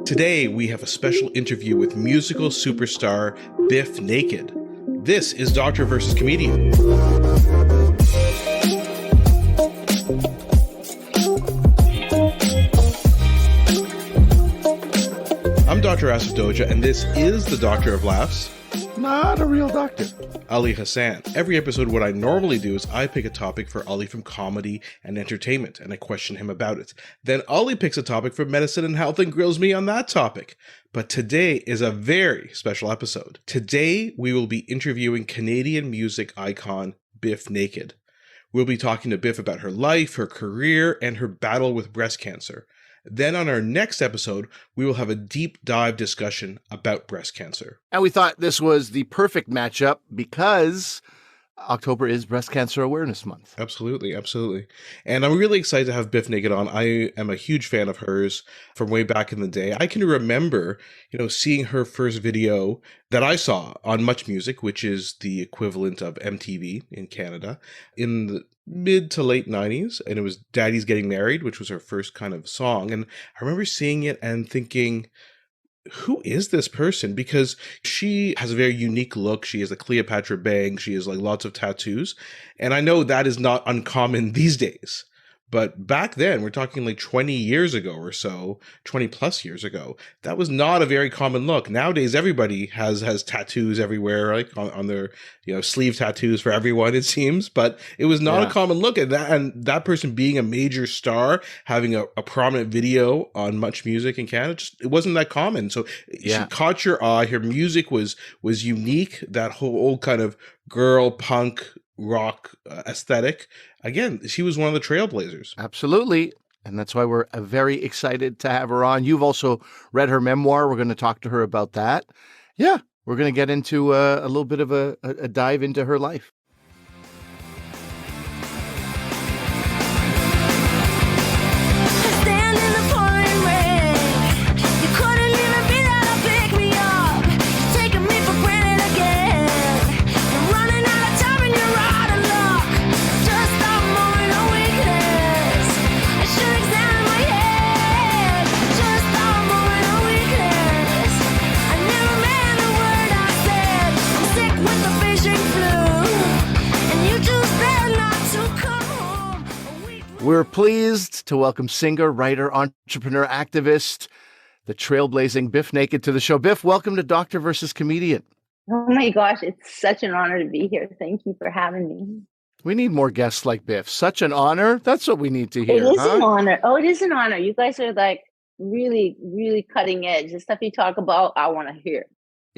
Today, we have a special interview with musical superstar Bif Naked. This is Doctor versus Comedian. I'm Dr. Asif Doja, and this is the Doctor of Laughs. Not a real doctor. Ali Hassan. Every episode, what I normally do is I pick a topic for Ali from comedy and entertainment, and I question him about it. Then Ali picks a topic for medicine and health and grills me on that topic. But today is a very special episode. Today, we will be interviewing Canadian music icon Bif Naked. We'll be talking to Bif about her life, her career, and her battle with breast cancer. Then on our next episode, we will have a deep dive discussion about breast cancer. And we thought this was the perfect matchup because October is Breast Cancer Awareness Month. Absolutely, absolutely. And I'm really excited to have Bif Naked on. I am a huge fan of hers from way back in the day. I can remember, seeing her first video that I saw on Much Music, which is the equivalent of MTV in Canada, in the mid to late 90s. And it was Daddy's Getting Married, which was her first kind of song. And I remember seeing it and thinking, who is this person? Because she has a very unique look. She has a Cleopatra bang. She has lots of tattoos. And I know that is not uncommon these days. But back then, we're talking 20 years ago or so, 20 plus years ago, that was not a very common look. Nowadays, everybody has tattoos everywhere, on their sleeve tattoos for everyone, it seems. But it was not a common look. And that person being a major star, having a prominent video on Much Music in Canada, it wasn't that common. So she caught your eye. Her music was unique. That whole old kind of girl punk rock aesthetic. Again, she was one of the trailblazers. Absolutely. And that's why we're very excited to have her on. You've also read her memoir. We're going to talk to her about that. Yeah, we're going to get into a little bit of a dive into her life. We're pleased to welcome singer, writer, entrepreneur, activist, the trailblazing Bif Naked to the show. Bif, welcome to Doctor versus Comedian. Oh my gosh, it's such an honor to be here. Thank you for having me. We need more guests like Bif. Such an honor. That's what we need to hear. It is an honor. Oh, it is an honor. You guys are really, really cutting edge. The stuff you talk about, I want to hear.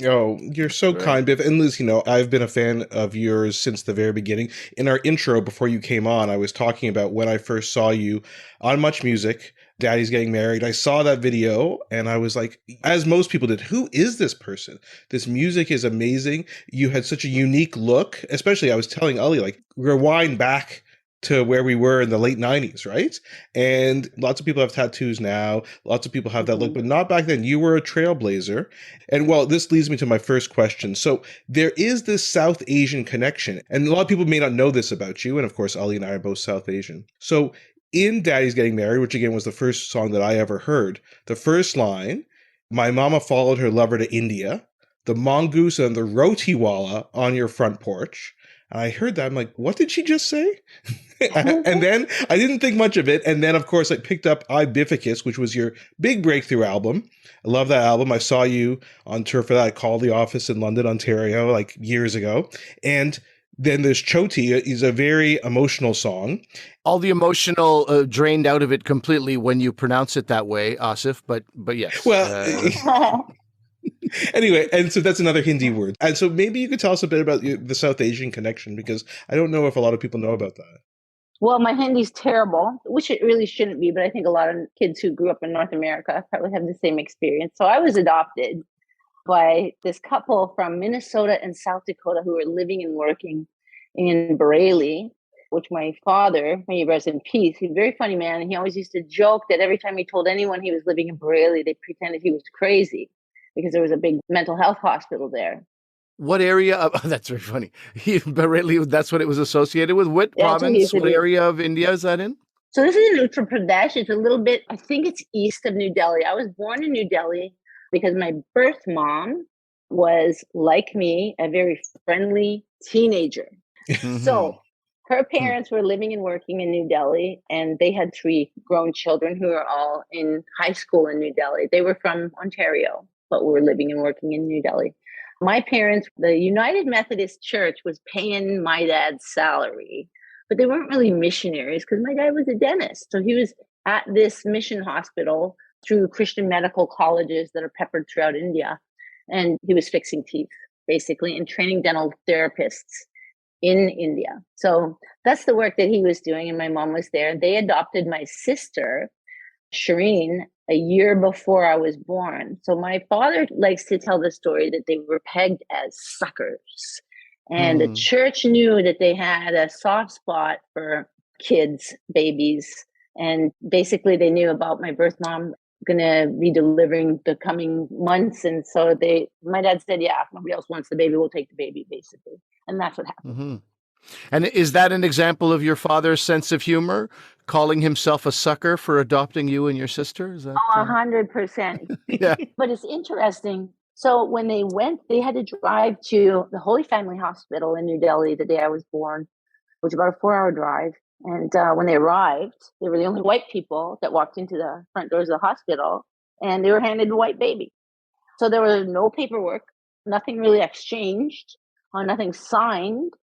Oh, you're so kind, Biff. And Liz, I've been a fan of yours since the very beginning. In our intro, before you came on, I was talking about when I first saw you on Much Music, Daddy's Getting Married. I saw that video and I was like, as most people did, who is this person? This music is amazing. You had such a unique look, especially I was telling Ali, rewind back to where we were in the late 90s, right? And lots of people have tattoos now. Lots of people have that look, but not back then. You were a trailblazer. And well, this leads me to my first question. So there is this South Asian connection, and a lot of people may not know this about you. And of course, Ali and I are both South Asian. So in Daddy's Getting Married, which again was the first song that I ever heard, the first line, my mama followed her lover to India, the mongoose and the rotiwala on your front porch. And I heard that. I'm like, what did she just say? And then I didn't think much of it. And then, of course, I picked up I Bificus, which was your big breakthrough album. I love that album. I saw you on tour for that. I called the office in London, Ontario, years ago. And then there's Choti is a very emotional song. All the emotional drained out of it completely when you pronounce it that way, Asif. But yes. Well, anyway, and so that's another Hindi word. And so maybe you could tell us a bit about the South Asian connection, because I don't know if a lot of people know about that. Well, my Hindi's terrible, which it really shouldn't be, but I think a lot of kids who grew up in North America probably have the same experience. So I was adopted by this couple from Minnesota and South Dakota who were living and working in Bareilly, which my father, may he rest in peace, he's a very funny man. And he always used to joke that every time he told anyone he was living in Bareilly, they pretended he was crazy because there was a big mental health hospital there. What area? That's very funny. Bareilly, that's what it was associated with. What province, what area of India is that in? So this is in Uttar Pradesh. It's a little bit, I think it's east of New Delhi. I was born in New Delhi because my birth mom was, like me, a very friendly teenager. So her parents were living and working in New Delhi, and they had 3 grown children who were all in high school in New Delhi. They were from Ontario, but were living and working in New Delhi. My parents, the United Methodist Church was paying my dad's salary, but they weren't really missionaries because my dad was a dentist. So he was at this mission hospital through Christian medical colleges that are peppered throughout India. And he was fixing teeth, basically, and training dental therapists in India. So that's the work that he was doing. And my mom was there. They adopted my sister, Shireen, a year before I was born. So my father likes to tell the story that they were pegged as suckers. And the church knew that they had a soft spot for kids, babies. And basically they knew about my birth mom going to be delivering the coming months. And so my dad said, yeah, if nobody else wants the baby, we'll take the baby, basically. And that's what happened. And is that an example of your father's sense of humor, calling himself a sucker for adopting you and your sister? Is that 100%. Yeah. But it's interesting. So when they went, they had to drive to the Holy Family Hospital in New Delhi the day I was born, which was about a 4-hour drive. And when they arrived, they were the only white people that walked into the front doors of the hospital, and they were handed a white baby. So there was no paperwork, nothing really exchanged, nothing signed.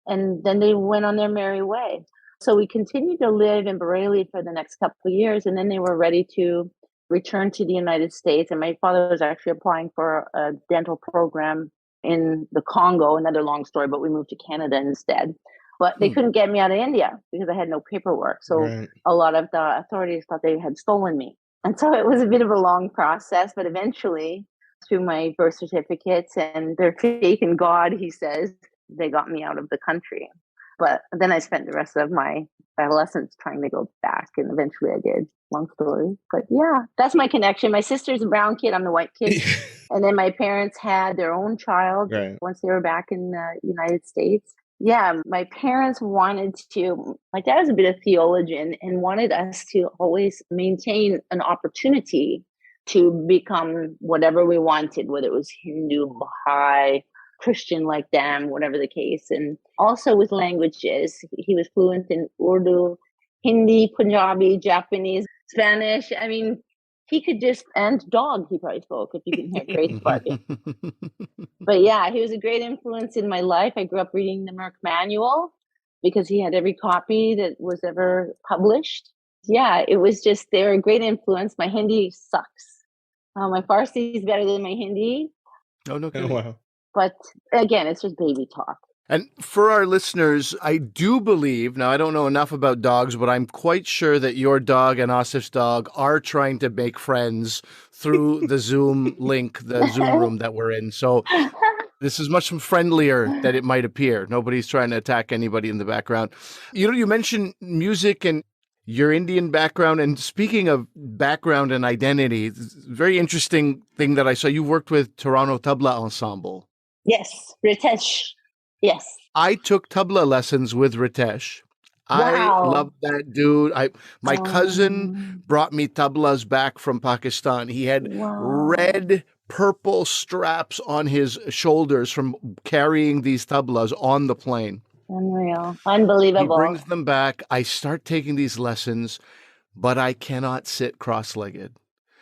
And then they went on their merry way. So we continued to live in Bareilly for the next couple of years. And then they were ready to return to the United States. And my father was actually applying for a dental program in the Congo, another long story, but we moved to Canada instead. But they couldn't get me out of India because I had no paperwork. So a lot of the authorities thought they had stolen me. And so it was a bit of a long process, but eventually through my birth certificates and their faith in God, he says, they got me out of the country. But then I spent the rest of my adolescence trying to go back, and eventually I did. Long story. But yeah, that's my connection. My sister's a brown kid, I'm the white kid. And then my parents had their own child once they were back in the United States. Yeah, my parents wanted to, my dad was a bit of a theologian and wanted us to always maintain an opportunity to become whatever we wanted, whether it was Hindu, Baha'i, Christian like them, whatever the case. And also with languages, he was fluent in Urdu, Hindi, Punjabi, Japanese, Spanish. I mean, he could just, and dog he probably spoke if you can hear Grace barking. But yeah, he was a great influence in my life. I grew up reading the Merck Manual because he had every copy that was ever published. Yeah, it was just, they were a great influence. My Hindi sucks. My Farsi is better than my Hindi. Oh, no kidding. Oh, wow. But again, it's just baby talk. And for our listeners, I do believe, now I don't know enough about dogs, but I'm quite sure that your dog and Asif's dog are trying to make friends through the Zoom link, the Zoom room that we're in. So this is much friendlier than it might appear. Nobody's trying to attack anybody in the background. You know, you mentioned music and your Indian background. And speaking of background and identity, very interesting thing that I saw. You worked with Toronto Tabla Ensemble. Yes, Ritesh. Yes. I took tabla lessons with Ritesh. Wow. I love that dude. My cousin brought me tablas back from Pakistan. He had red, purple straps on his shoulders from carrying these tablas on the plane. Unreal. Unbelievable. He brings them back. I start taking these lessons, but I cannot sit cross-legged.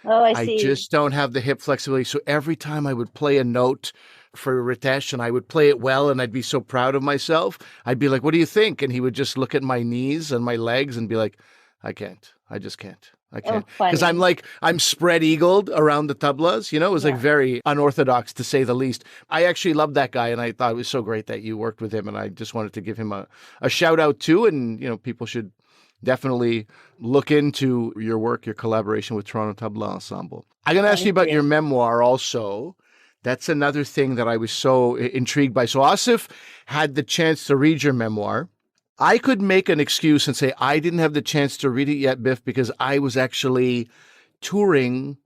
Oh, I see. I just don't have the hip flexibility. So every time I would play a note for Ritesh and I would play it well and I'd be so proud of myself, I'd be like, what do you think? And he would just look at my knees and my legs and be like, I can't. I just can't. I can't. Because I'm spread eagled around the tablas. You know, it was like very unorthodox to say the least. I actually loved that guy and I thought it was so great that you worked with him. And I just wanted to give him a shout out too. And, you know, people should definitely look into your work, your collaboration with Toronto Tabla Ensemble. I'm going to ask you about your memoir also. That's another thing that I was so intrigued by. So Asif had the chance to read your memoir. I could make an excuse and say I didn't have the chance to read it yet, Bif, because I was actually touring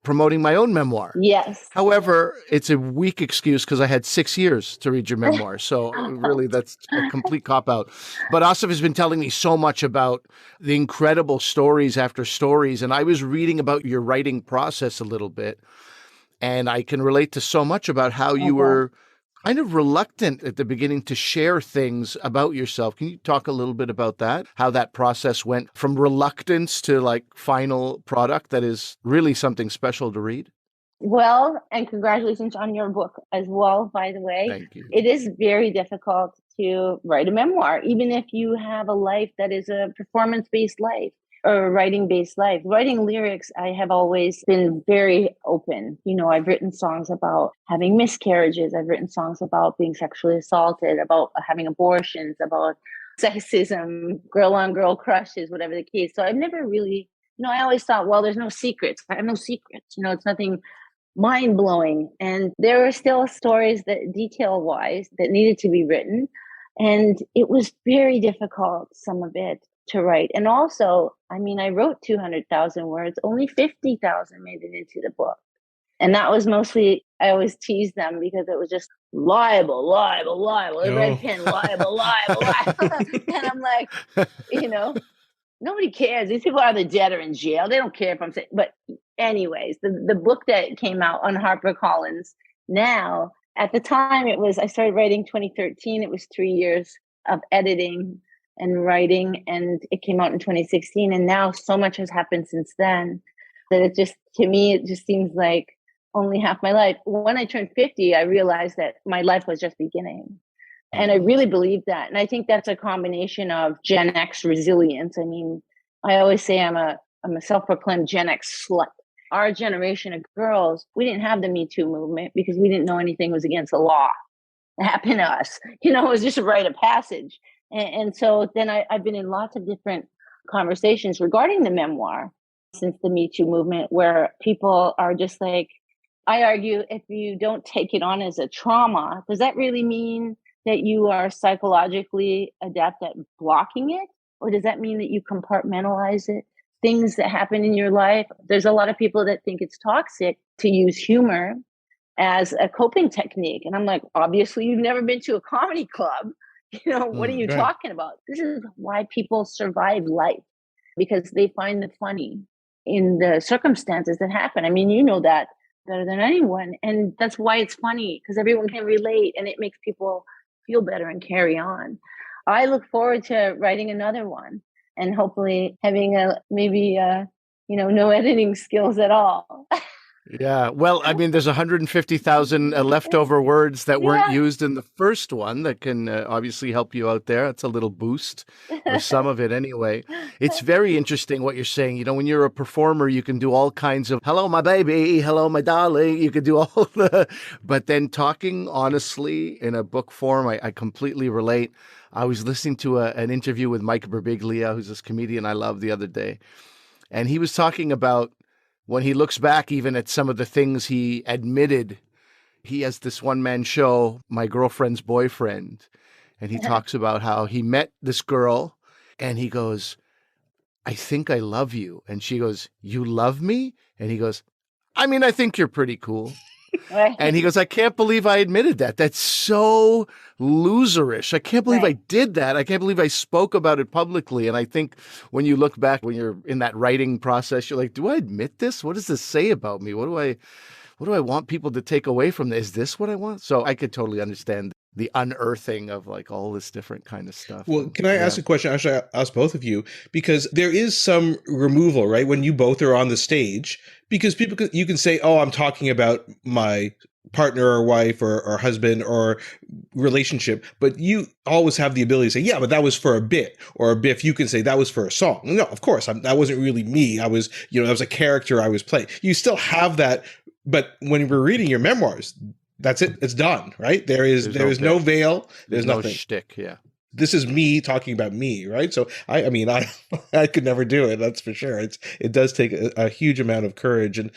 promoting my own memoir. Yes. However, it's a weak excuse because I had 6 years to read your memoir. So really, that's a complete cop-out. But Asif has been telling me so much about the incredible stories after stories. And I was reading about your writing process a little bit. And I can relate to so much about how you were kind of reluctant at the beginning to share things about yourself. Can you talk a little bit about that? How that process went from reluctance to like final product that is really something special to read? Well, and congratulations on your book as well, by the way. Thank you. It is very difficult to write a memoir, even if you have a life that is a performance-based life or a writing-based life. Writing lyrics, I have always been very open. You know, I've written songs about having miscarriages. I've written songs about being sexually assaulted, about having abortions, about sexism, girl-on-girl crushes, whatever the case. So I've never really, I always thought, well, there's no secrets. I have no secrets. It's nothing mind-blowing. And there were still stories that detail-wise that needed to be written. And it was very difficult, some of it, to write. And also, I wrote 200,000 words, only 50,000 made it into the book. And that was mostly, I always tease them because it was just libel, the red pen, libel. And I'm like, nobody cares. These people are either dead or in jail. They don't care if I'm saying, but anyways, the book that came out on HarperCollins now, at the time I started writing 2013. It was 3 years of editing and writing, and it came out in 2016. And now so much has happened since then that to me, it just seems like only half my life. When I turned 50, I realized that my life was just beginning. And I really believe that. And I think that's a combination of Gen X resilience. I always say I'm a self-proclaimed Gen X slut. Our generation of girls, we didn't have the Me Too movement because we didn't know anything was against the law. It happened to us. It was just a rite of passage. And so then I've been in lots of different conversations regarding the memoir since the Me Too movement, where people are just like, I argue, if you don't take it on as a trauma, does that really mean that you are psychologically adept at blocking it? Or does that mean that you compartmentalize it? Things that happen in your life. There's a lot of people that think it's toxic to use humor as a coping technique. And I'm like, obviously, you've never been to a comedy club. What are you talking about? This is why people survive life, because they find the funny in the circumstances that happen. You know that better than anyone. And that's why it's funny, because everyone can relate and it makes people feel better and carry on. I look forward to writing another one and hopefully having no editing skills at all. Yeah. Well, there's 150,000 leftover words that weren't used in the first one that can obviously help you out there. It's a little boost, or some of it anyway. It's very interesting what you're saying. When you're a performer, you can do all kinds of, hello, my baby, hello, my darling. You can do all but then talking honestly in a book form, I completely relate. I was listening to an interview with Mike Birbiglia, who's this comedian I love, the other day. And he was talking about when he looks back even at some of the things he admitted. He has this one-man show, My Girlfriend's Boyfriend, and he talks about how he met this girl and he goes, I think I love you. And she goes, you love me? And he goes, I think you're pretty cool. And he goes, I can't believe I admitted that. That's so loserish. I can't believe I did that. I can't believe I spoke about it publicly. And I think when you look back, when you're in that writing process, you're like, do I admit this? What does this say about me? What do I want people to take away from this? Is this what I want? So I could totally understand the unearthing of like all this different kind of stuff. Well, can I ask a question? Actually, I ask both of you, because there is some removal, right? When you both are on the stage, because you can say, oh, I'm talking about my partner or wife or husband or relationship, but you always have the ability to say, yeah, but that was for a bit, or a Bif, you can say that was for a song. No, of course, that wasn't really me. I was, that was a character I was playing. You still have that, but when we're reading your memoirs, that's it. It's done, right? There is no veil. There's no nothing. Shtick, yeah. This is me talking about me, right? So I could never do it. That's for sure. It does take a huge amount of courage, and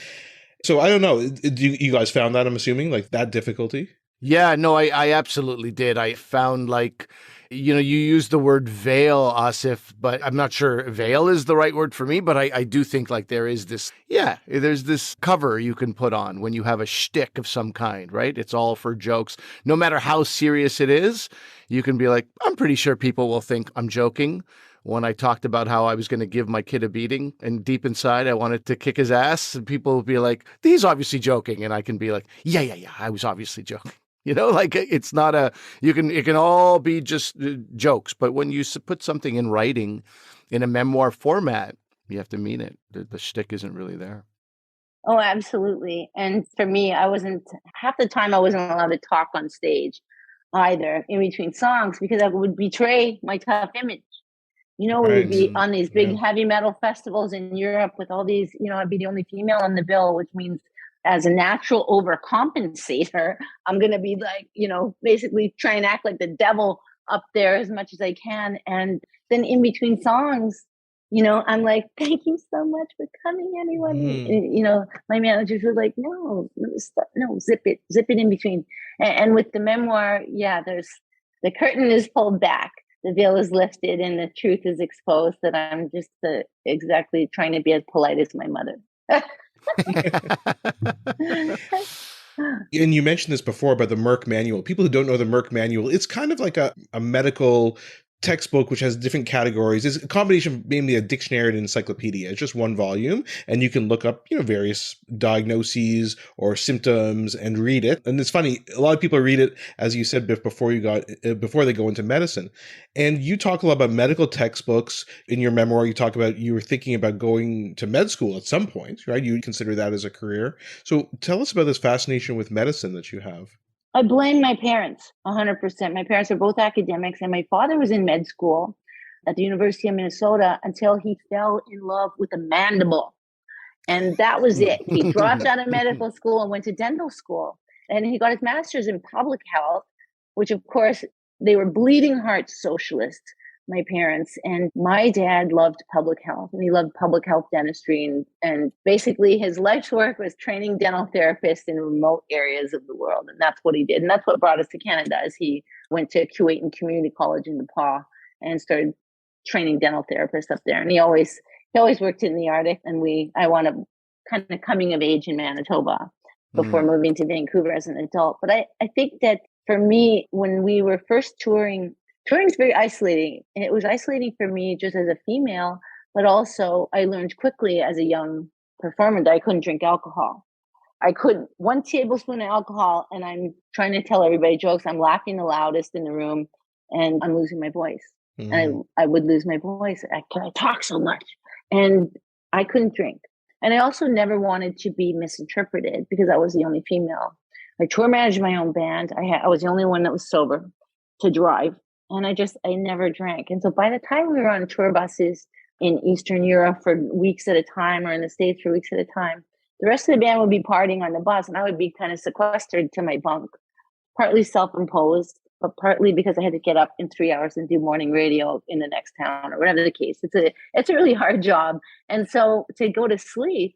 so I don't know. Do you guys found that? I'm assuming like that difficulty. Yeah, no, I absolutely did. I found like, you used the word veil, Asif, but I'm not sure veil is the right word for me, but I do think like there's this cover you can put on when you have a shtick of some kind, right? It's all for jokes. No matter how serious it is, you can be like, I'm pretty sure people will think I'm joking. When I talked about how I was going to give my kid a beating and deep inside I wanted to kick his ass, and people will be like, he's obviously joking. And I can be like, yeah, I was obviously joking. Like it's not it can all be just jokes. But when you put something in writing in a memoir format, you have to mean it. The shtick isn't really there. Oh, absolutely. And for me, half the time I wasn't allowed to talk on stage either in between songs because I would betray my tough image. We would Right. be on these big Yeah. heavy metal festivals in Europe with all these, I'd be the only female on the bill, which means as a natural overcompensator, I'm going to be like, basically try and act like the devil up there as much as I can. And then in between songs, I'm like, thank you so much for coming, everyone. And, my managers were like, no, zip it in between. And with the memoir, yeah, the curtain is pulled back, the veil is lifted, and the truth is exposed that I'm just exactly trying to be as polite as my mother. And you mentioned this before about the Merck manual. People who don't know the Merck manual, it's kind of like a medical textbook which has different categories. It's a combination of mainly a dictionary and encyclopedia. It's just one volume, and you can look up various diagnoses or symptoms and read it. And it's funny, a lot of people read it, as you said, Biff, before they go into medicine. And you talk a lot about medical textbooks in your memoir. You talk about you were thinking about going to med school at some point, right? You consider that as a career. So tell us about this fascination with medicine that you have. I blame my parents 100%. My parents are both academics, and my father was in med school at the University of Minnesota until he fell in love with a mandible. And that was it. He dropped out of medical school and went to dental school. And he got his master's in public health, which, of course, they were bleeding heart socialists, my parents. And my dad loved public health, and he loved public health dentistry. And basically his life's work was training dental therapists in remote areas of the world. And that's what he did. And that's what brought us to Canada, as he went to Kuwaitan Community College in Nepal and started training dental therapists up there. And he always worked in the Arctic, and I wound up kind of coming of age in Manitoba before moving to Vancouver as an adult. But I think that for me, when we were first touring is very isolating. And it was isolating for me just as a female, but also I learned quickly as a young performer that I couldn't drink alcohol. I couldn't. 1 tablespoon of alcohol, and I'm trying to tell everybody jokes. I'm laughing the loudest in the room, and I'm losing my voice. And I would lose my voice. I talk so much? And I couldn't drink. And I also never wanted to be misinterpreted because I was the only female. I tour managed my own band. I was the only one that was sober to drive. And I never drank. And so by the time we were on tour buses in Eastern Europe for weeks at a time, or in the States for weeks at a time, the rest of the band would be partying on the bus, and I would be kind of sequestered to my bunk, partly self-imposed, but partly because I had to get up in 3 hours and do morning radio in the next town, or whatever the case. It's a really hard job. And so to go to sleep,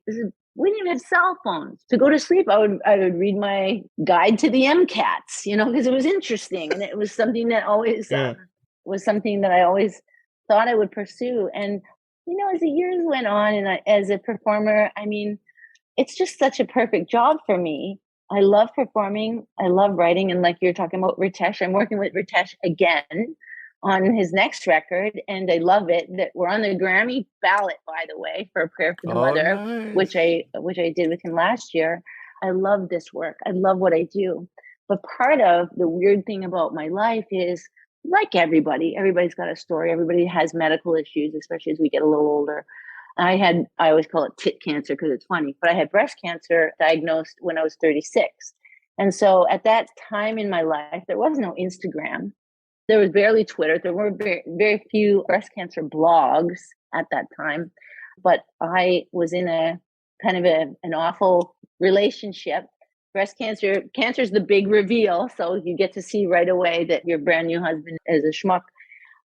we didn't even have cell phones. To go to sleep, I would read my guide to the MCATs, because it was interesting, and it was something that always was something that I always thought I would pursue. And as the years went on, and as a performer, I mean, it's just such a perfect job for me. I love performing. I love writing, and like you're talking about Ritesh, I'm working with Ritesh again on his next record, and I love it. That we're on the Grammy ballot, by the way, for A Prayer for the Mother, nice. which I did with him last year. I love this work. I love what I do. But part of the weird thing about my life is, like everybody's got a story. Everybody has medical issues, especially as we get a little older. I always call it tit cancer because it's funny, but I had breast cancer diagnosed when I was 36. And so at that time in my life, there was no Instagram. There was barely Twitter. There were very, very few breast cancer blogs at that time. But I was in a kind of an awful relationship. Breast cancer is the big reveal. So you get to see right away that your brand new husband is a schmuck.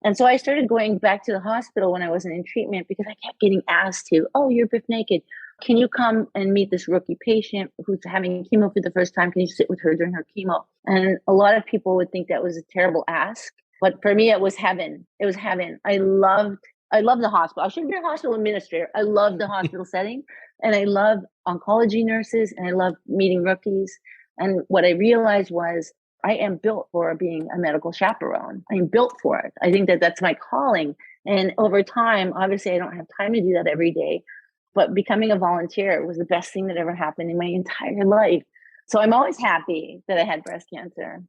And so I started going back to the hospital when I wasn't in treatment, because I kept getting asked to, oh, you're Bif Naked. Can you come and meet this rookie patient who's having chemo for the first time? Can you sit with her during her chemo? And a lot of people would think that was a terrible ask. But for me, it was heaven. It was heaven. I loved the hospital. I should have been a hospital administrator. I loved the hospital setting, and I loved oncology nurses, and I loved meeting rookies. And what I realized was I am built for being a medical chaperone. I'm built for it. I think that that's my calling. And over time, obviously, I don't have time to do that every day, but becoming a volunteer was the best thing that ever happened in my entire life. So I'm always happy that I had breast cancer.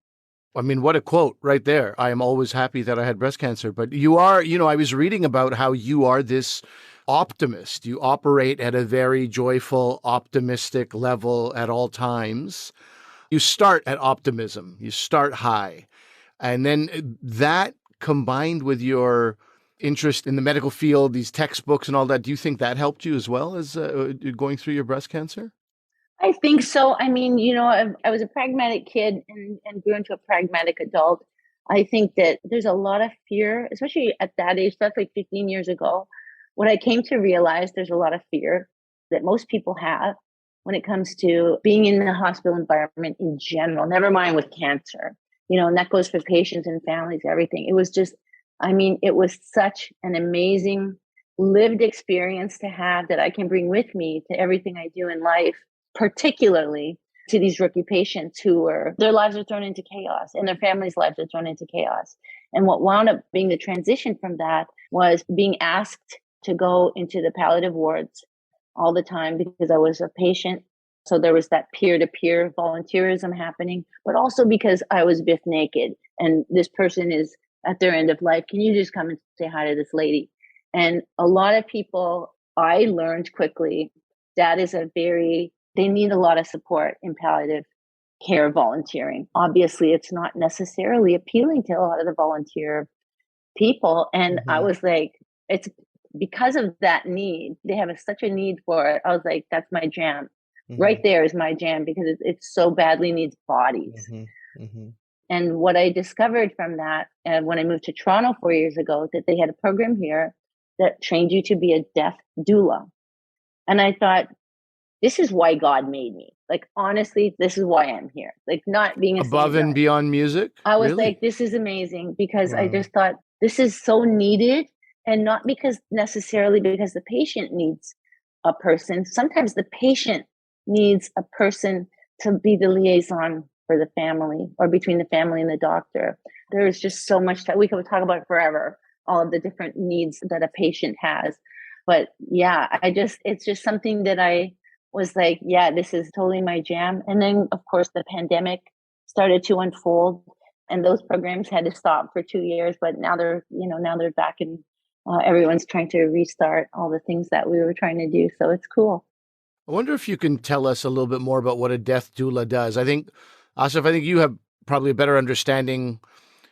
I mean, what a quote right there. I am always happy that I had breast cancer. But you are, I was reading about how you are this optimist. You operate at a very joyful, optimistic level at all times. You start at optimism. You start high. And then that combined with your interest in the medical field, these textbooks and all that, do you think that helped you as well as going through your breast cancer? I think so. I mean, I was a pragmatic kid and grew into a pragmatic adult. I think that there's a lot of fear, especially at that age. That's like 15 years ago. What I came to realize, there's a lot of fear that most people have when it comes to being in the hospital environment in general, never mind with cancer, and that goes for patients and families, everything. It was just, it was such an amazing lived experience to have that I can bring with me to everything I do in life, particularly to these rookie patients their lives are thrown into chaos and their families' lives are thrown into chaos. And what wound up being the transition from that was being asked to go into the palliative wards all the time because I was a patient. So there was that peer-to-peer volunteerism happening, but also because I was Bif Naked and this person is at their end of life. Can you just come and say hi to this lady? And a lot of people, I learned quickly, that is they need a lot of support in palliative care volunteering. Obviously, it's not necessarily appealing to a lot of the volunteer people. And I was like, it's because of that need. They have such a need for it. I was like, that's my jam. Right there is my jam because it so badly needs bodies. And what I discovered from that, when I moved to Toronto 4 years ago, that they had a program here that trained you to be a death doula. And I thought, this is why God made me. Like, honestly, this is why I'm here. Like, not being above and beyond music. I was really? like, this is amazing because I just thought this is so needed, and not necessarily because the patient needs a person. Sometimes the patient needs a person to be the liaison for the family or between the family and the doctor. There is just so much that we could talk about forever, all of the different needs that a patient has. But yeah, it's just something that I was like, yeah, this is totally my jam. And then, of course, the pandemic started to unfold and those programs had to stop for 2 years. But now they're back and everyone's trying to restart all the things that we were trying to do. So it's cool. I wonder if you can tell us a little bit more about what a death doula does. I think, Asif, you have probably a better understanding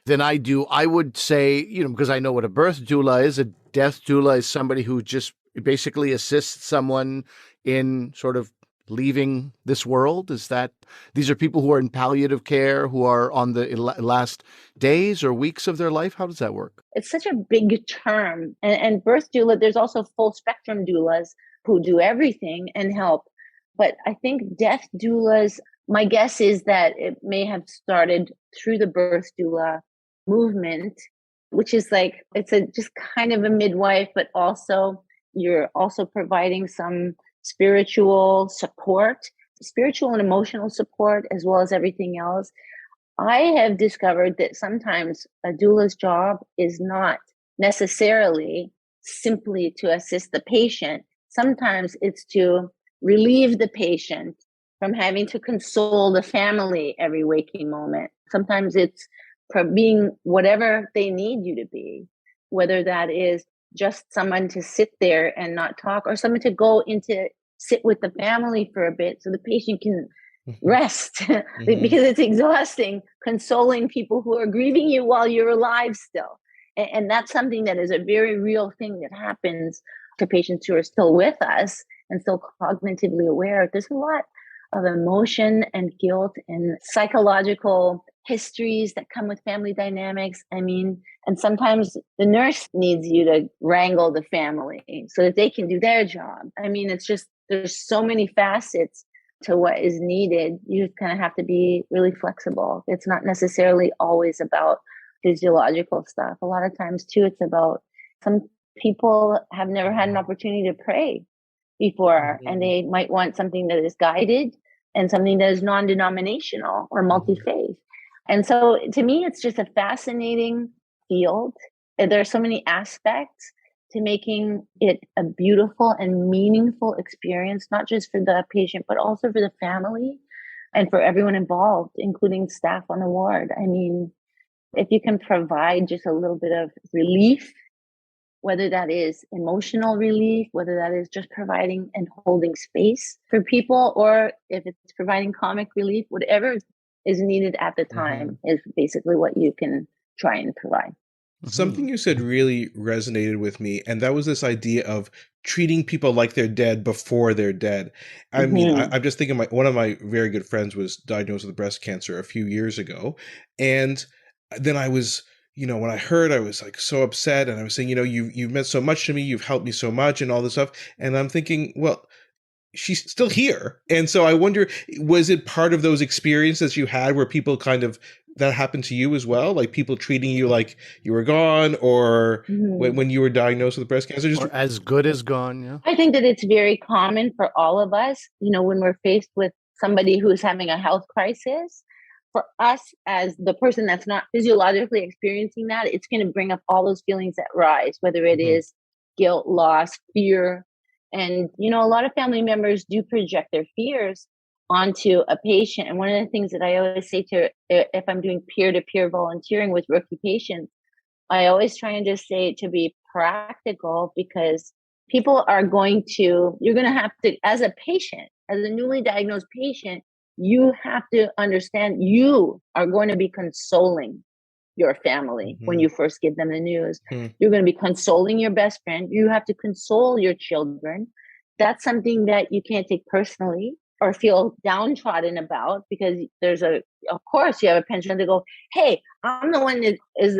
than I do. I would say, because I know what a birth doula is. A death doula is somebody who just basically assists someone in sort of leaving this world. These are people who are in palliative care, who are on the last days or weeks of their life? How does that work? It's such a big term. And birth doula, there's also full spectrum doulas who do everything and help. But I think death doulas, my guess is that it may have started through the birth doula movement, which is like, it's just kind of a midwife, but also you're also providing some spiritual and emotional support, as well as everything else. I have discovered that sometimes a doula's job is not necessarily simply to assist the patient. Sometimes it's to relieve the patient from having to console the family every waking moment. Sometimes it's being whatever they need you to be, whether that is just someone to sit there and not talk, or someone to go sit with the family for a bit so the patient can rest because it's exhausting consoling people who are grieving you while you're alive still. And that's something that is a very real thing that happens to patients who are still with us and still cognitively aware. There's a lot of emotion and guilt and psychological histories that come with family dynamics. And sometimes the nurse needs you to wrangle the family so that they can do their job. It's just, there's so many facets to what is needed, you kind of have to be really flexible. It's not necessarily always about physiological stuff. A lot of times, too, it's about some people have never had an opportunity to pray before, and they might want something that is guided and something that is non-denominational or multi-faith. And so to me, it's just a fascinating field. There are so many aspects to making it a beautiful and meaningful experience, not just for the patient, but also for the family and for everyone involved, including staff on the ward. I mean, if you can provide just a little bit of relief, whether that is emotional relief, whether that is just providing and holding space for people, or if it's providing comic relief, whatever is needed at the time is basically what you can try and provide. Something you said really resonated with me, and that was this idea of treating people like they're dead before they're dead. I mean, I'm just thinking one of my very good friends was diagnosed with breast cancer a few years ago, and then I was, when I heard, I was like so upset, and I was saying, you've meant so much to me, you've helped me so much, and all this stuff, and I'm thinking, well, she's still here. And so I wonder, was it part of those experiences you had where people that happened to you as well? Like people treating you like you were gone, or when you were diagnosed with breast cancer? Or as good as gone, yeah. I think that it's very common for all of us, when we're faced with somebody who's having a health crisis, for us as the person that's not physiologically experiencing that, it's going to bring up all those feelings that rise, whether it is guilt, loss, fear. And, a lot of family members do project their fears onto a patient. And one of the things that I always say if I'm doing peer-to-peer volunteering with rookie patients, I always try and just say to be practical, because people you're going to have to, as a patient, as a newly diagnosed patient, you have to understand you are going to be consoling your family when you first give them the news. You're going to be consoling your best friend. You have to console your children. That's something that you can't take personally or feel downtrodden about, because of course you have a pension to go, hey, I'm the one that is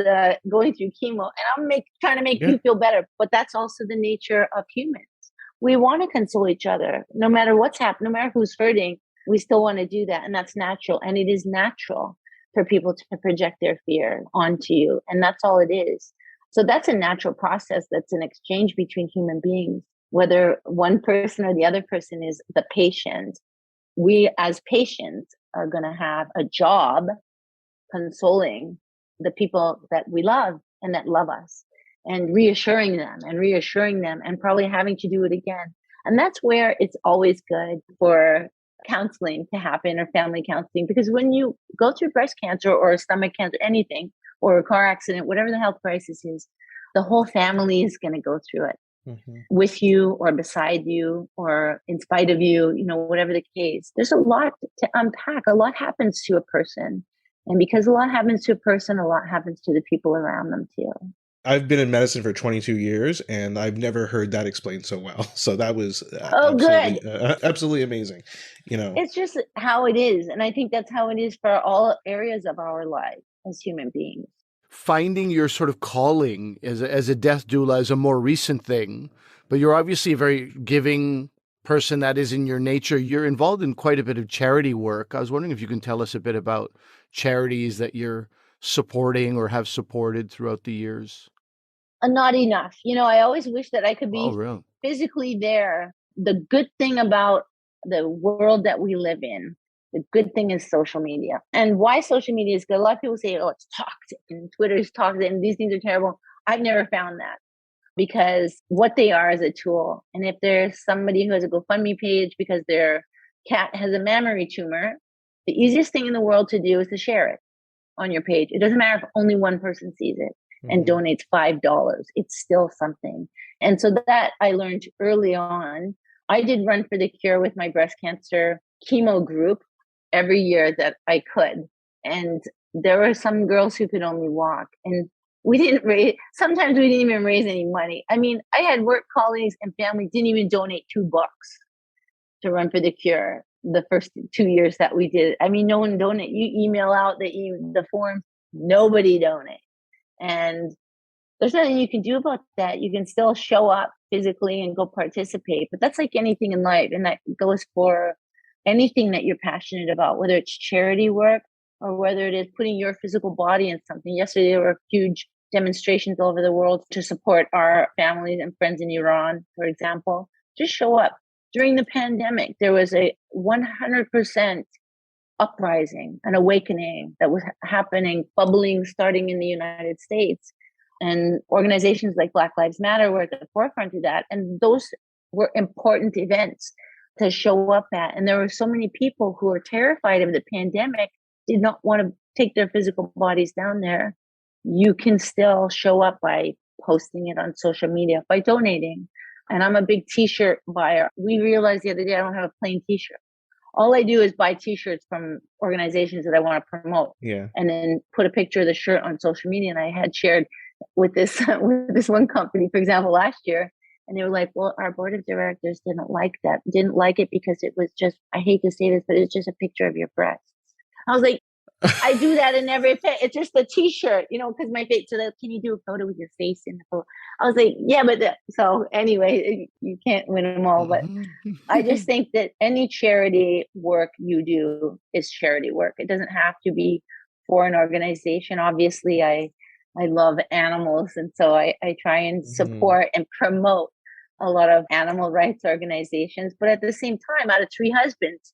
going through chemo and I'm trying to make you feel better. But that's also the nature of humans. We want to console each other. No matter what's happening, no matter who's hurting, we still want to do that. And that's natural. And it is natural for people to project their fear onto you. And that's all it is. So that's a natural process. That's an exchange between human beings. Whether one person or the other person is the patient, we as patients are going to have a job consoling the people that we love and that love us, and reassuring them and probably having to do it again. And that's where it's always good for counseling to happen, or family counseling, because when you go through breast cancer or stomach cancer, anything, or a car accident, whatever the health crisis is, the whole family is going to go through it with you or beside you or in spite of you, whatever the case. There's a lot to unpack. A lot happens to a person. And because a lot happens to a person, a lot happens to the people around them too. I've been in medicine for 22 years, and I've never heard that explained so well. So that was absolutely amazing. It's just how it is. And I think that's how it is for all areas of our life as human beings. Finding your sort of calling as a death doula is a more recent thing, but you're obviously a very giving person. That is in your nature. You're involved in quite a bit of charity work. I was wondering if you can tell us a bit about charities that you're supporting or have supported throughout the years. Not enough. I always wish that I could be physically there. The good thing about the world that we live in, the good thing is social media. And why social media is good? A lot of people say, oh, it's toxic and Twitter is toxic and these things are terrible. I've never found that, because what they are is a tool. And if there's somebody who has a GoFundMe page because their cat has a mammary tumor, the easiest thing in the world to do is to share it on your page. It doesn't matter if only one person sees it and donates $5. It's still something. And so that I learned early on. I did run for the cure with my breast cancer chemo group every year that I could. And there were some girls who could only walk. And sometimes we didn't even raise any money. I mean, I had work colleagues and family didn't even donate $2 to run for the cure the first 2 years that we did it. I mean, no one donated. You email out the forms, nobody donate. And there's nothing you can do about that. You can still show up physically and go participate, but that's like anything in life. And that goes for anything that you're passionate about, whether it's charity work or whether it is putting your physical body in something. Yesterday, there were huge demonstrations all over the world to support our families and friends in Iran, for example. Just show up. During the pandemic, there was a 100% uprising, an awakening that was happening, bubbling, starting in the United States. And organizations like Black Lives Matter were at the forefront of that. And those were important events to show up at. And there were so many people who were terrified of the pandemic, did not want to take their physical bodies down there. You can still show up by posting it on social media, by donating. And I'm a big t-shirt buyer. We realized the other day I don't have a plain t-shirt. All I do is buy t-shirts from organizations that I want to promote. Yeah. And then put a picture of the shirt on social media. And I had shared with this one company, for example, last year. And they were like, well, our board of directors didn't like that. Didn't like it because it was just, I hate to say this, but it's just a picture of your breasts. I was like, I do that in every it's just a t-shirt, because my face, so that, can you do a photo with your face in the photo? I was like, yeah, but so anyway, you can't win them all. But I just think that any charity work you do is charity work. It doesn't have to be for an organization. Obviously, I love animals. And so I try and support and promote a lot of animal rights organizations. But at the same time, out of 3 husbands,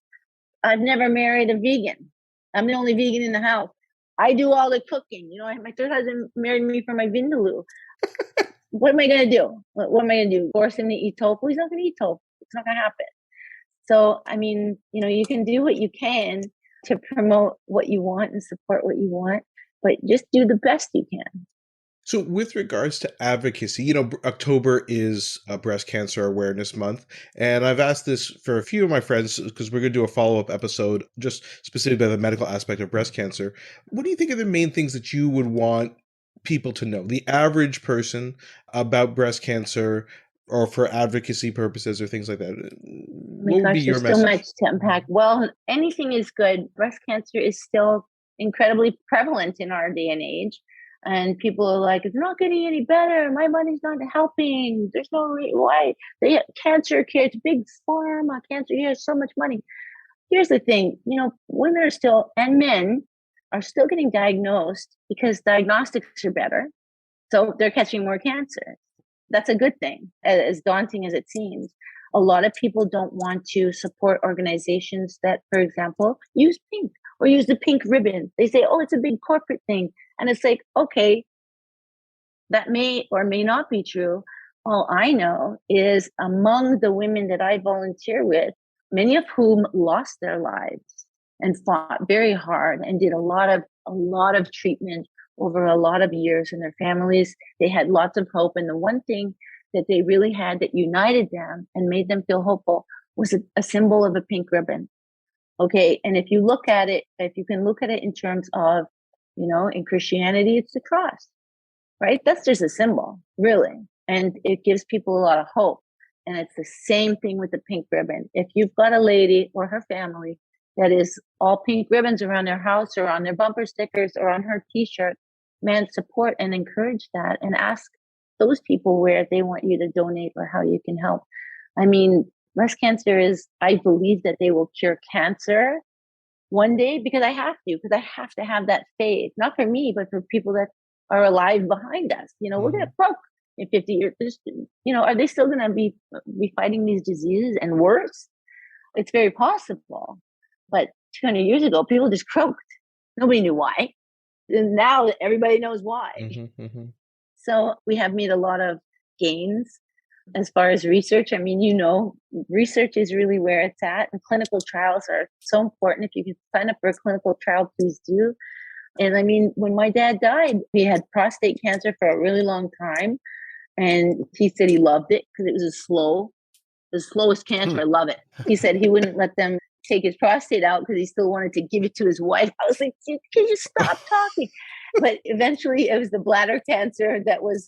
I've never married a vegan. I'm the only vegan in the house. I do all the cooking. My 3rd husband married me for my vindaloo. What am I going to do? What am I going to do? Force him to eat tofu? He's not going to eat tofu. It's not going to happen. So, I mean, you can do what you can to promote what you want and support what you want, but just do the best you can. So with regards to advocacy, October is Breast Cancer Awareness Month. And I've asked this for a few of my friends because we're going to do a follow-up episode just specifically about the medical aspect of breast cancer. What do you think are the main things that you would want people to know, the average person, about breast cancer or for advocacy purposes or things like that? What would be your message? There's so much to unpack. Well, anything is good. Breast cancer is still incredibly prevalent in our day and age. And people are like, it's not getting any better. My money's not helping. There's no why. Cancer care, it's big pharma. Cancer care has so much money. Here's the thing, women are still, and men are still getting diagnosed because diagnostics are better. So they're catching more cancer. That's a good thing, as daunting as it seems. A lot of people don't want to support organizations that, for example, use pink or use the pink ribbon. They say, oh, it's a big corporate thing. And it's like, okay, that may or may not be true. All I know is among the women that I volunteer with, many of whom lost their lives and fought very hard and did a lot of treatment over a lot of years in their families. They had lots of hope. And the one thing that they really had that united them and made them feel hopeful was a symbol of a pink ribbon. Okay. And if you can look at it in terms of, in Christianity, it's the cross, right? That's just a symbol, really. And it gives people a lot of hope. And it's the same thing with the pink ribbon. If you've got a lady or her family that is all pink ribbons around their house or on their bumper stickers or on her t-shirt, man, support and encourage that and ask those people where they want you to donate or how you can help. I mean, breast cancer I believe that they will cure cancer one day because I have to have that faith, not for me, but for people that are alive behind us. We're going to croak in 50 years. Are they still going to be fighting these diseases and worse? It's very possible. But 200 years ago, people just croaked. Nobody knew why. And now everybody knows why. So we have made a lot of gains as far as research. I mean, research is really where it's at. And clinical trials are so important. If you can sign up for a clinical trial, please do. And I mean, when my dad died, he had prostate cancer for a really long time. And he said he loved it because it was the slowest cancer. I love it. He said he wouldn't let them take his prostate out because he still wanted to give it to his wife. I was like, can you stop talking? But eventually it was the bladder cancer that was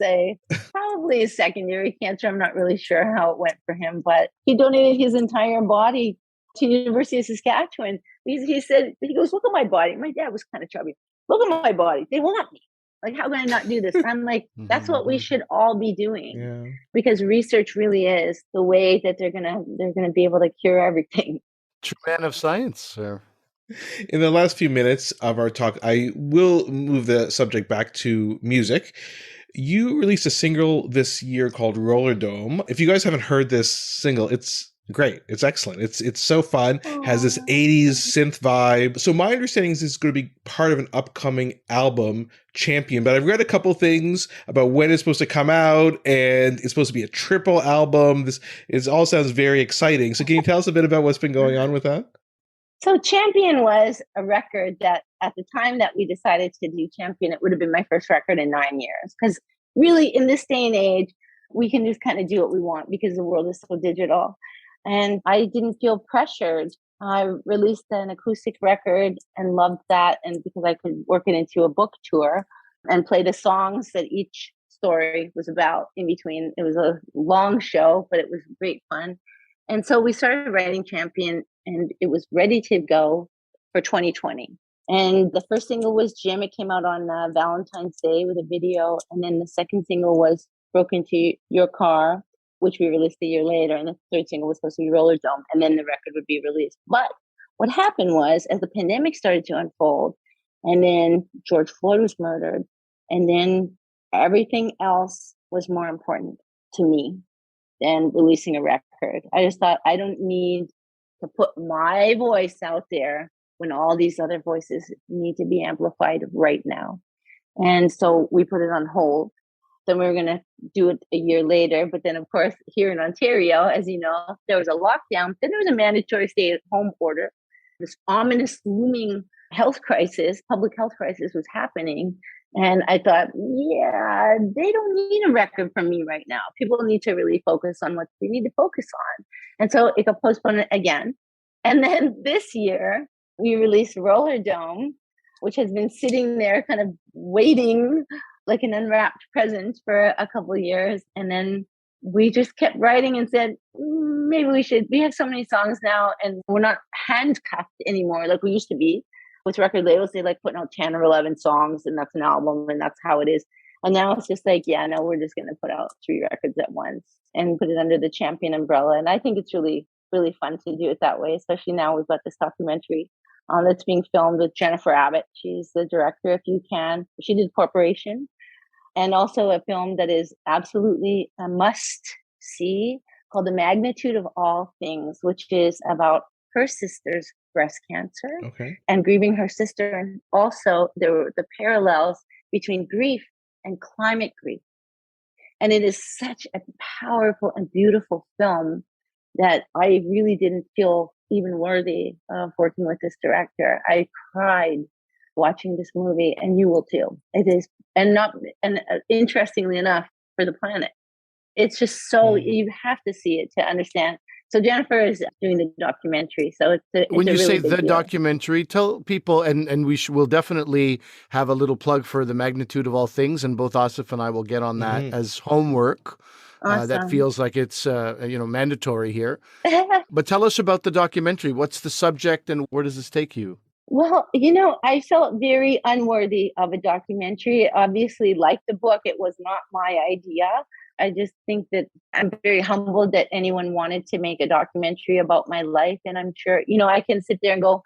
probably a secondary cancer. I'm not really sure how it went for him, but he donated his entire body to the University of Saskatchewan. He said, he goes, look at my body. My dad was kind of chubby. Look at my body. They want me. Like, how can I not do this? I'm like, that's what we should all be doing because research really is the way that they're gonna be able to cure everything. True man of science. In the last few minutes of our talk, I will move the subject back to music. You released a single this year called Roller Dome. If you guys haven't heard this single, it's great. It's excellent. It's so fun. Has this 80s synth vibe. So my understanding is it's going to be part of an upcoming album, Champion. But I've read a couple things about when it's supposed to come out, and it's supposed to be a triple album. It all sounds very exciting. So can you tell us a bit about what's been going on with that? So Champion was a record that at the time that we decided to do Champion, it would have been my first record in 9 years. Because really in this day and age, we can just kind of do what we want because the world is so digital. And I didn't feel pressured. I released an acoustic record and loved that. And because I could work it into a book tour and play the songs that each story was about in between. It was a long show, but it was great fun. And so we started writing Champion, and it was ready to go for 2020. And the first single was Jim. It came out on Valentine's Day with a video. And then the second single was Broke Into Your Car, which we released a year later. And the third single was supposed to be Roller Dome. And then the record would be released. But what happened was, as the pandemic started to unfold, and then George Floyd was murdered, and then everything else was more important to me than releasing a record. I just thought, I don't need to put my voice out there when all these other voices need to be amplified right now. And so we put it on hold. Then we were going to do it a year later. But then, of course, here in Ontario, as you know, there was a lockdown. Then there was a mandatory stay-at-home order. This ominous looming health crisis, public health crisis was happening. And I thought, yeah, they don't need a record from me right now. People need to really focus on what they need to focus on. And so it got postponed again. And then this year, we released Roller Dome, which has been sitting there kind of waiting like an unwrapped present for a couple of years. And then we just kept writing and said, maybe we have so many songs now and we're not handcuffed anymore like we used to be. With record labels, they like putting out 10 or 11 songs and that's an album and that's how it is. And now it's just like, yeah, no, we're just going to put out 3 records at once and put it under the Champion umbrella. And I think it's really, really fun to do it that way, especially now we've got this documentary that's being filmed with Jennifer Abbott. She's the director, if you can. She did Corporation, and also a film that is absolutely a must see called The Magnitude of All Things, which is about her sister's breast cancer and grieving her sister. And also there were the parallels between grief and climate grief. And it is such a powerful and beautiful film that I really didn't feel even worthy of working with this director. I cried watching this movie, and you will too. It is, and interestingly enough, for the planet. It's just so, you have to see it to understand. So Jennifer is doing the documentary. So it's when you really say the deal. documentary, tell people, and we'll definitely have a little plug for The Magnitude of All Things, and both Asif and I will get on that as homework. Awesome. That feels like it's mandatory here. But tell us about the documentary. What's the subject, and where does this take you? Well, I felt very unworthy of a documentary. Obviously, like the book, it was not my idea. I just think that I'm very humbled that anyone wanted to make a documentary about my life. And I'm sure, I can sit there and go,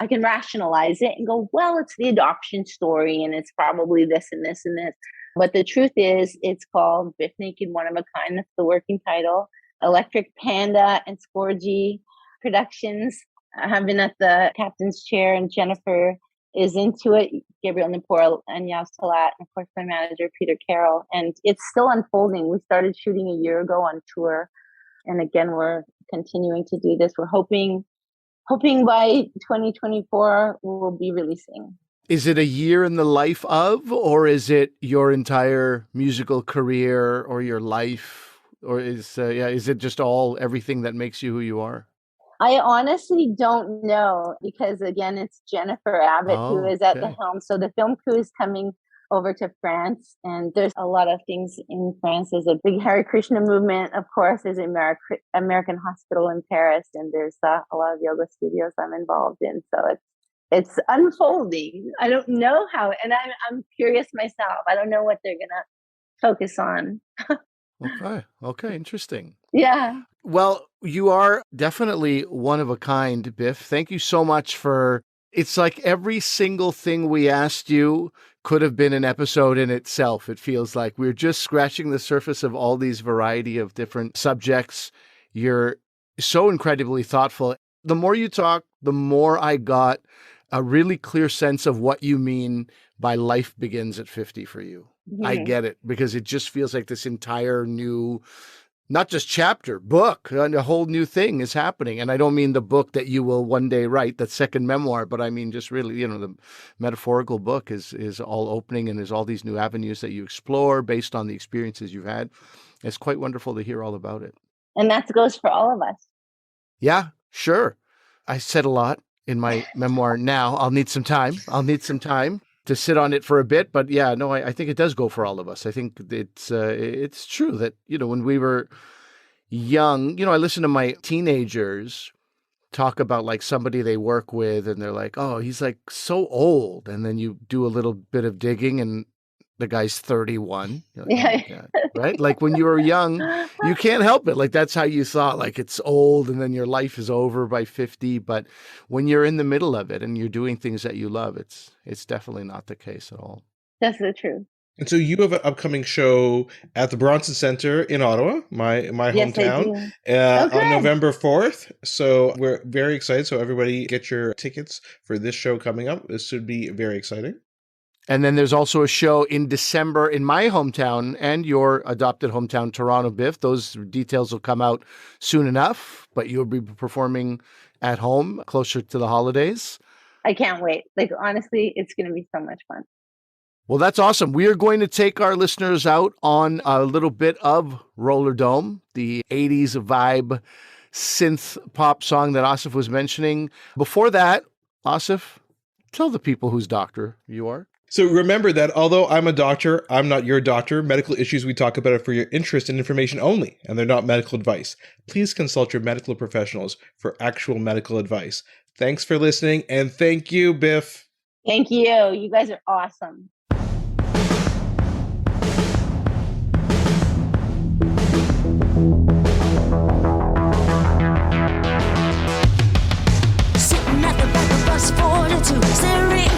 I can rationalize it and go, well, it's the adoption story and it's probably this and this and this. But the truth is, it's called Bif Naked, One of a Kind. That's the working title. Electric Panda and Scorgy Productions have been at the captain's chair, and Jennifer is into it. Gabriel Napor and Yas Talat, and of course my manager, Peter Carroll. And it's still unfolding. We started shooting a year ago on tour. And again, we're continuing to do this. We're hoping by 2024, we'll be releasing. Is it a year in the life of, or is it your entire musical career or your life? Or is it just everything that makes you who you are? I honestly don't know because, again, it's Jennifer Abbott who is at the helm. So the film crew is coming over to France, and there's a lot of things in France. There's a big Hare Krishna movement, of course. There's an American hospital in Paris, and there's a lot of yoga studios I'm involved in. So it's unfolding. I don't know how, and I'm curious myself. I don't know what they're going to focus on. Okay, interesting. Yeah. Well, You are definitely one of a kind, Biff. Thank you so much for. It's like every single thing we asked you could have been an episode in itself. It feels like we're just scratching the surface of all these variety of different subjects. You're so incredibly thoughtful. The more you talk, the more I got a really clear sense of what you mean by life begins at 50 for you. I get it, because it just feels like this entire new, not just chapter, book, a whole new thing is happening. And I don't mean the book that you will one day write, that second memoir, but I mean just really, the metaphorical book is all opening, and there's all these new avenues that you explore based on the experiences you've had. It's quite wonderful to hear all about it. And that goes for all of us. Yeah, sure. I said a lot in my memoir now. I'll need some time to sit on it for a bit. But yeah, no, I think it does go for all of us. I think it's true that, when we were young, I listen to my teenagers talk about like somebody they work with, and they're like, oh, he's like so old. And then you do a little bit of digging and the guy's 31. You're like, Yeah. oh my God, right? Like when you were young, you can't help it. Like that's how you thought, like it's old and then your life is over by 50. But when you're in the middle of it and you're doing things that you love, it's definitely not the case at all. That's the truth. And so you have an upcoming show at the Bronson Centre in Ottawa, my Yes, I hometown, do. on November 4th. So we're very excited. So everybody get your tickets for this show coming up. This should be very exciting. And then there's also a show in December in my hometown and your adopted hometown, Toronto, Biff. Those details will come out soon enough, but you'll be performing at home closer to the holidays. I can't wait. Like, honestly, it's going to be so much fun. Well, that's awesome. We are going to take our listeners out on a little bit of Roller Dome, the 80s vibe synth pop song that Asif was mentioning. Before that, Asif, tell the people whose doctor you are. So remember that although I'm a doctor, I'm not your doctor. Medical issues we talk about are for your interest and information only, and they're not medical advice. Please consult your medical professionals for actual medical advice. Thanks for listening, and thank you, Biff. Thank you. You guys are awesome. Sitting at the back of bus 42, staring